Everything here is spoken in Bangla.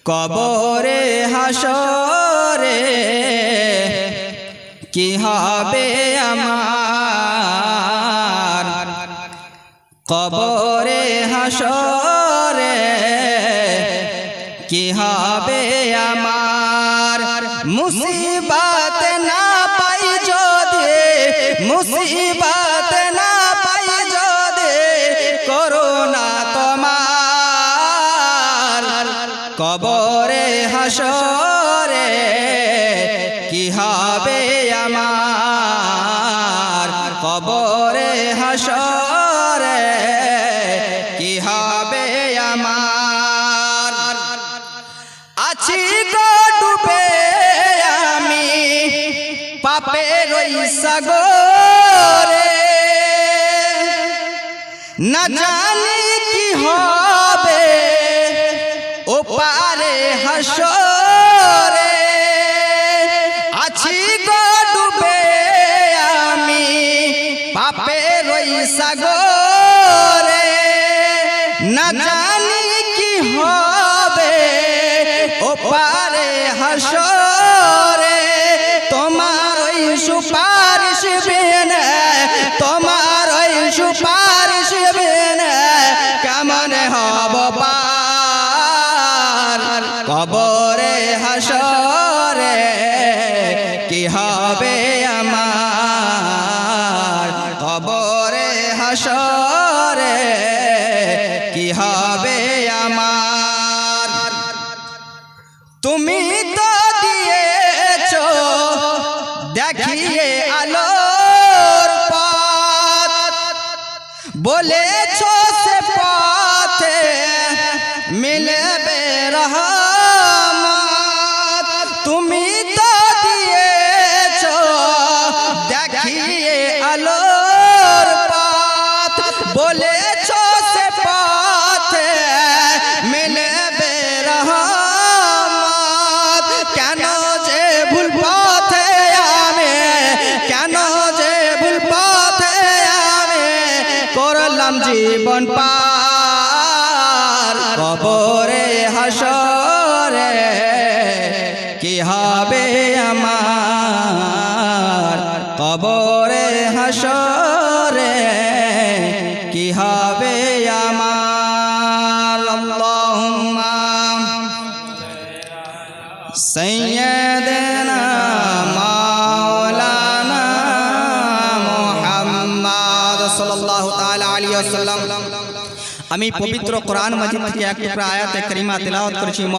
কবরে হাসরে কি হবে আমার, কবরে হাসরে কি হবে আমার। মুসিবত না পাই যদি, মুসিবত না পাই যদি করোনা তোমার, কবরে হাসরে কি হবে আমার, কবরে হাসরে কি হবে আমার। আছি গো ডুবে আমি পাপের ওই সাগরে, না জানি কি হবে ও পারে হাসরে। আছি গো ডুবে আমি পাপের ওই সাগরে, না জানি কি হবে ও পারে হাসরে। তোমার ওই সুপারিশ বিনে, তোমার ওই সুপারিশ বিনে কেমন হব পার, কবরে হাসরে কি হবে আমার, কবরে হাসরে কি হবে আমার। তুমি তো দিয়েছো দেখিয়ে আলোর পথ, বলেছো সে পথে মিলবে রহমত। তুমি তো দিয়েছো দেখিয়ে আলোর পথ, বলেছো সে পথে মিলবে রহমত। কেন যে ভুল পথে আমি, কেন যে ভুল পথে আমি করলাম জীবন পার, কবরে হাসরে কি হবে আমার, কবরে হাসরে কি হবে আমার। আল্লাহুম্মা সাইয়্যিদানা মাওলানা মুহাম্মদ সাল্লাল্লাহু তাআলা আলাইহি ওয়াসাল্লাম। আমি পবিত্র কোরআন মাজিদ থেকে এক টুকরা আয়াতে কারিমা তেলাওয়াত করেছি।